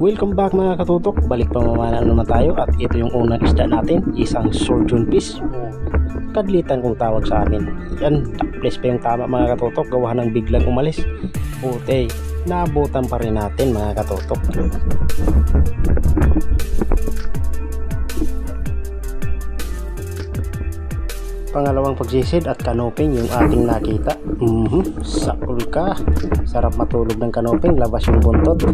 Welcome back mga katutok, balik pamamana naman tayo at ito yung unang isda natin, isang surgeon fish. Kadlitan kung tawag sa amin. Yan, place pa yung tama mga katutok, gawa ng biglang umalis. Buti, naabutan pa rin natin mga katutok. Pangalawang pagsisid at kanoping yung ating nakita. Sakul ka. Sarap matulog ng kanoping, labas yung buntot.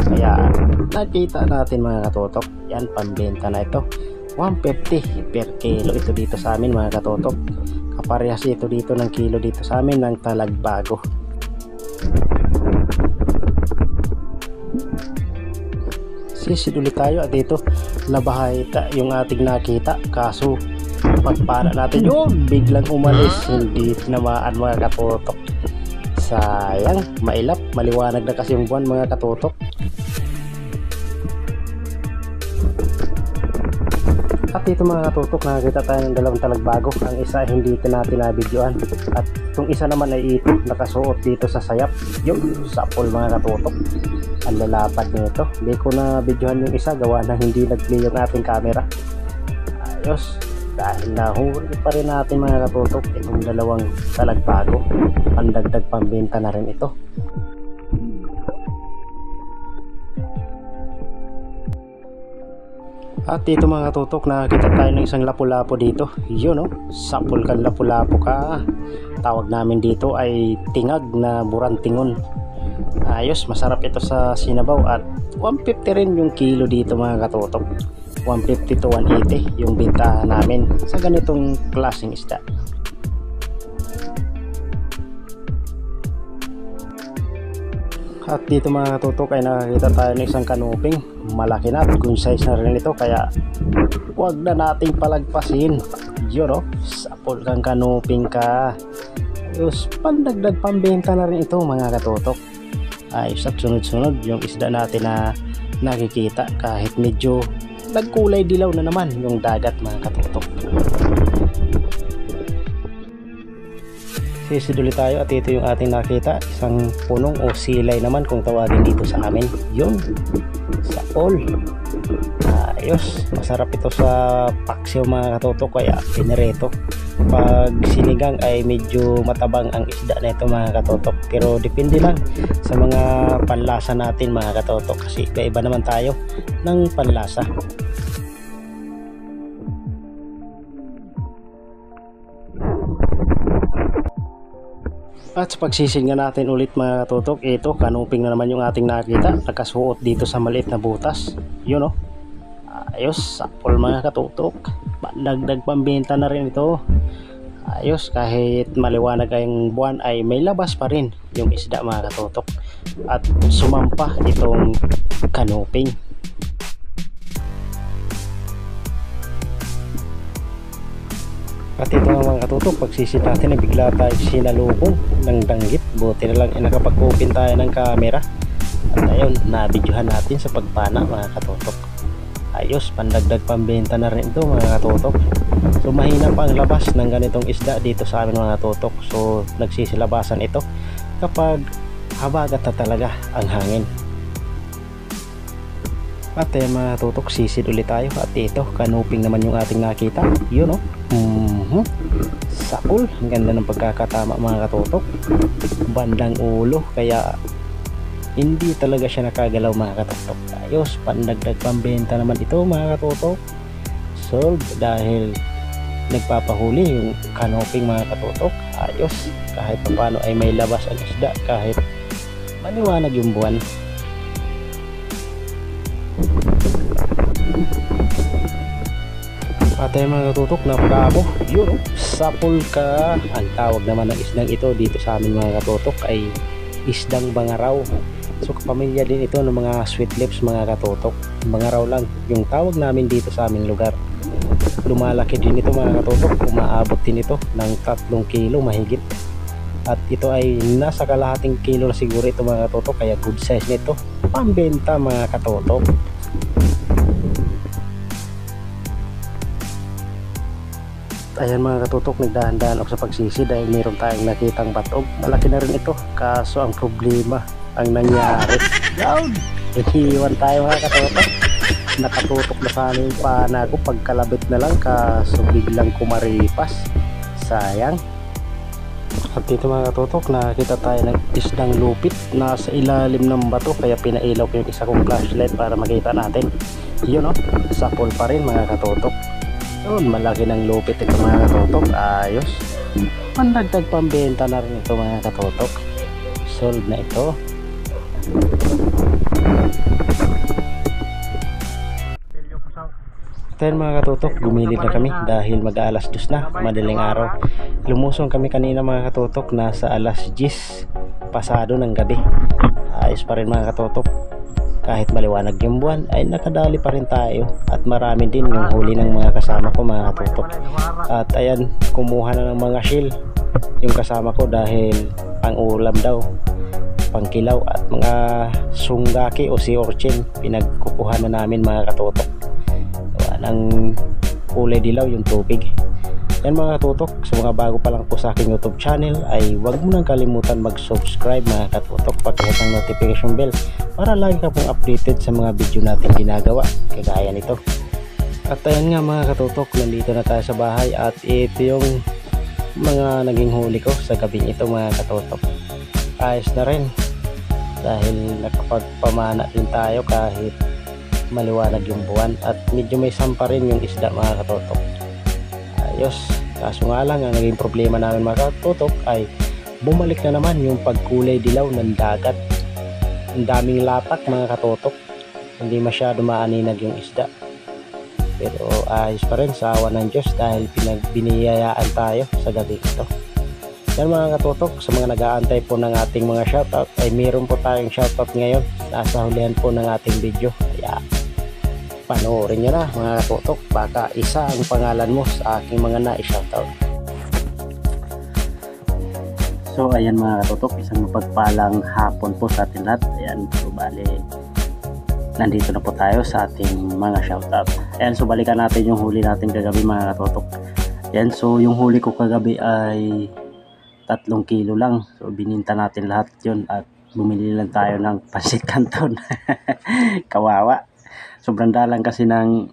Kaya nakita natin mga katutok. Yan, pambenta na ito. 150 per kilo ito dito sa amin mga katutok. Kaparehas ito dito ng kilo dito sa amin ng Talagbago. Sisid ulit tayo at ito labahita yung ating nakita. Kaso pagpana natin yun, biglang umalis, hindi tinamaan mga katutok. Sayang, mailap, maliwanag na kasi yung buwan mga katutok. At dito mga katutok, nakakita tayo ng dalawang Talagbago. Ang isa hindi natin nabidyoan at itong isa naman ay ito, nakasuot dito sa sayap. Yung sapol mga katutok, ang lalapad nito. Hindi ko na bidyohan yung isa, gawa na hindi nag-play yung ating camera. Ayos, dahil nahuli pa rin natin mga katutok itong dalawang Talagbago. Pandagdag pambenta na rin ito. At dito mga katutok, nakakita tayo ng isang lapu-lapu dito. Yun, sapol ka, lapu-lapu ka. Tawag namin dito ay tingag na burantingon. Ayos, masarap ito sa sinabaw at 150 rin yung kilo dito mga katutok. 150 to 180 yung bintahan namin sa ganitong klaseng isda. At dito mga katutok ay nakakita tayo ng isang kanoping. Malaki na, good size na rin ito, kaya huwag na nating palagpasin. Yun, sapol kang kanoping ka. Ayos, pandagdag pambenta na rin ito mga katutok. Ayos, at sunod-sunod yung isda natin na nakikita kahit medyo nagkulay dilaw na naman yung dagat mga katutok. Sisid ulit tayo at ito yung ating nakita, isang punong o silay naman kung tawagin dito sa amin. Yun, sapol. Ayos, masarap ito sa paksiw mga katutok, kaya pinereto. Pag sinigang ay medyo matabang ang isda na ito mga katutok, pero depende lang sa mga panlasa natin mga katutok, kasi iba-iba naman tayo ng panlasa. At sa pagsisid nga natin ulit mga katutok, ito kanoping na naman yung ating nakita, nakasuot dito sa maliit na butas. Yun, ayos, sapol mga katutok, dagdag pambenta na rin ito. Ayos, kahit maliwanag ang buwan ay may labas pa rin yung isda mga katutok. At sumampa itong kanoping. At ito mga katutok, pagsisid natin ay bigla tayo sinalubong ng danggit. Buti na lang nakapag-open tayo ng camera. At ayun, nabidyohan natin sa pagpana mga katutok. Ayos, pandagdag pambenta na rin ito mga katutok. So mahina pa ang labas ng ganitong isda dito sa amin mga katutok. So nagsisilabasan ito kapag habagat na talaga ang hangin. At mga katutok, sisid ulit tayo. At ito, kanoping naman yung ating nakita. Yun, sapol, ang ganda ng pagkakatama mga katutok, bandang ulo, kaya hindi talaga siya nakagalaw mga katutok. Ayos, pandagdag pambenta naman ito mga katutok. Sold dahil nagpapahuli yung kanoping mga katutok. Ayos, kahit paano ay may labas ang isda kahit maliwanag yung buwan. At mga katutok, napakabo. Yun, sapol ka. Ang tawag naman ng isdang ito dito sa amin mga katutok ay isdang bangaraw. So kapamilya din ito ng mga sweet lips mga katutok. Bangaraw lang yung tawag namin dito sa aming lugar. Lumalaki din ito mga katutok, umaabot din ito ng 3 kilo mahigit. At ito ay nasa kalahating kilo na siguro ito mga katutok, kaya good size nito, pambenta mga katutok. Ayan mga katutok, nagdahan-dahan ako sa pagsisid dahil mayroon tayong nakitang batog. Malaki na rin ito, kaso ang problema ang nangyari. Down! Iniwan tayo mga katotok. Nakatutok na sana yung pana ko, pagkalabit na lang kaso biglang kumaripas. Sayang. At dito mga katotok, nakita tayo ng isdang lupit nasa ilalim ng bato, kaya pinailaw ko yung isa kong flashlight para makita natin. Yun, sapol pa rin mga katotok. Yun, malaki ng lupit ito mga katotok. Ayos. Pandagdag pambenta na rin ito mga katotok. Sold na ito. Tayo mga katotok, gumilid na kami dahil mag-aalas 2 na, madaling araw. Lumusong kami kanina mga katotok, nasa alas 10 pasado ng gabi. Ayos pa rin mga katotok. Kahit maliwanag yung buwan ay nakadali pa rin tayo, at marami din yung huli ng mga kasama ko mga katotok. At ayan, kumuha na ng mga shell yung kasama ko dahil pang ulam daw, pangkilaw, at mga sunggaki o sea urchin pinagkukuha na namin mga katotok. Ng kulay dilaw yung tubig. Yan mga katutok, sa mga bago pa lang po sa aking YouTube channel ay huwag mo nang kalimutan mag-subscribe mga katutok, pakihit ang notification bell para lagi ka pong updated sa mga video natin ginagawa kagaya nito. At ayan nga mga katutok, nandito na tayo sa bahay at ito yung mga naging huli ko sa gabing ito mga katutok. Ayos na rin dahil nakapagpamana din tayo kahit maliwanag yung buwan, at medyo may sampa rin yung isda mga katotok. Ayos. Kaso nga lang, ang naging problema namin mga katotok ay bumalik na naman yung pagkulay dilaw ng dagat. Ang daming lapak mga katotok, hindi masyado maaninag yung isda, pero ayos pa rin sa awa ng Diyos dahil pinagbiniyayaan tayo sa gabi ito. Yan mga katotok, sa mga nag-aantay po ng ating mga shoutout ay meron po tayong shoutout ngayon. Nasa hulihan po ng ating video, kaya panoorin nyo na mga katotok, baka isa ang pangalan mo sa aking mga na-shoutout. So ayan mga katotok, isang mapagpalang hapon po sa atin lahat. Ayan, so bali nandito na po tayo sa ating mga shoutout. Ayan, so balikan natin yung huli natin kagabi mga katotok. Ayan, so yung huli ko kagabi ay 3 kilo lang. So bininta natin lahat yun at bumili lang tayo ng pansit canton. Kawawa. Sobrang dalang kasi ng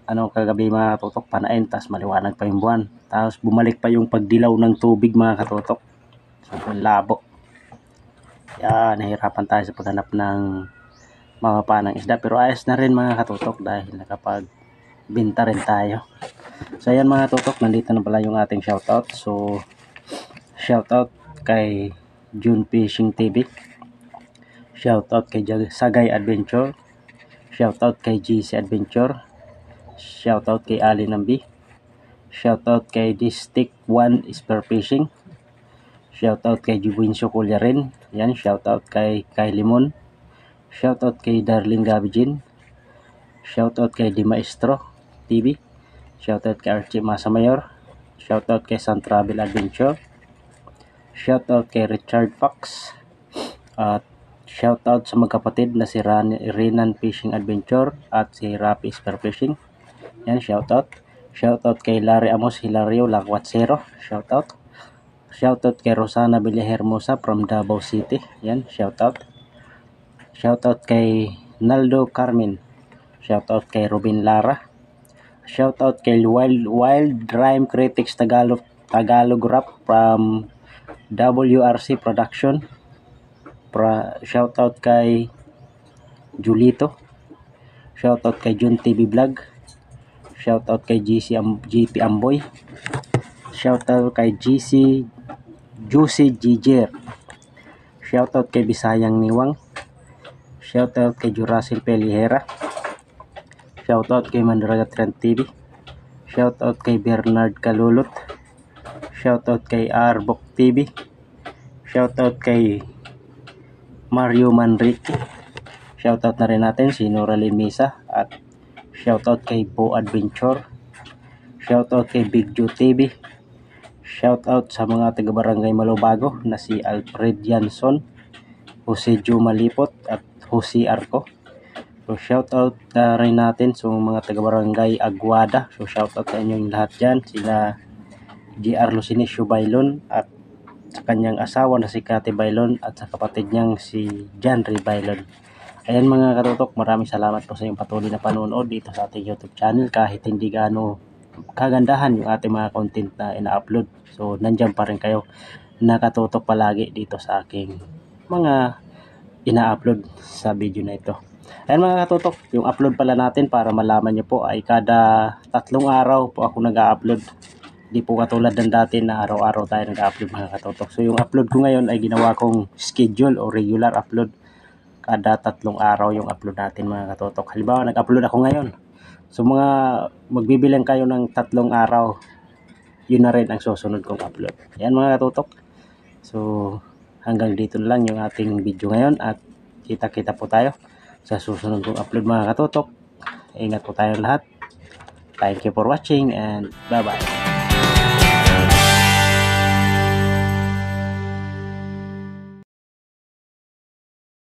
kagabi mga katotok, panain, tas maliwanag pa yung buwan, tapos bumalik pa yung pagdilaw ng tubig mga katotok. Sobrang labo. Kaya nahirapan tayo sa paghanap ng mga panang isda, pero ayos na rin mga katotok dahil nakapagbenta rin tayo. So ayan mga katotok, nandito na pala yung ating shoutout. So shoutout kay June Fishing TV, shoutout kay Sagay Adventure, shoutout kay GC Adventure, shoutout kay Ali Nambi, shoutout kay District 1 Spear Fishing, shoutout kay Jubinso Kulyarin, yan, shoutout kay Limon, shoutout kay Darling Gabijin, shoutout kay Di Maestro TV, shoutout kay Archie Masamayor, shoutout kay Sun Travel Adventure, shoutout kay Richard Fox, at shoutout sa magkapatid na si Renan Fishing Adventure at si Rapi Spear Fishing. Yan, shoutout. Shoutout kay Larry Amos Hilario Lakwat0. Shoutout. Shoutout kay Rosana Villahermosa from Davao City. Yan, shoutout. Shoutout kay Naldo Carmen. Shoutout kay Robin Lara. Shoutout kay Wild Rhyme Critics Tagalog Rap from WRC Production. Shoutout kay Julito, shoutout kay Jun TV Vlog, shoutout kay GP Amboy, shoutout kay Juicy Giger, shoutout kay Bisayang Niwang, shoutout kay Jurasil Pelihera, shoutout kay Mandaraga Trend TV, shoutout kay Bernard Kalulot, shoutout kay Arbok TV, shoutout kay Mario Manrique, shoutout na rin natin si Noralyn Misa, at shoutout kay Bo Adventure, shoutout kay Big Joe TV, shoutout sa mga taga Barangay Malubago na si Alfred Janson, Jose Joe Malipot at Jose Arco. So shoutout na rin natin sa mga taga Barangay Aguada. So shoutout sa inyong lahat dyan, sila GR Lucinesio Bailon at sa kanyang asawa na si Cathy Bailon at sa kapatid niyang si John Ray Bailon. Ayan mga katutok, maraming salamat po sa inyong patuloy na panonood dito sa ating YouTube channel kahit hindi gaano kagandahan yung ating mga content na ina-upload. So nandiyan pa rin kayo nakatutok palagi dito sa aking mga ina-upload sa video na ito. Ayan mga katutok, yung upload pala natin para malaman nyo po ay kada 3 araw po ako nag-upload. Di po katulad ng dati na araw-araw tayo nag-upload mga katutok. So yung upload ko ngayon ay ginawa kong schedule o regular upload. Kada 3 araw yung upload natin mga katutok. Halimbawa nag-upload ako ngayon. So mga magbibilang kayo ng 3 araw, yun na rin ang susunod kong upload. Ayan mga katutok. So hanggang dito na lang yung ating video ngayon at kita-kita po tayo sa susunod kong upload mga katutok. Ingat po tayong lahat. Thank you for watching and bye-bye.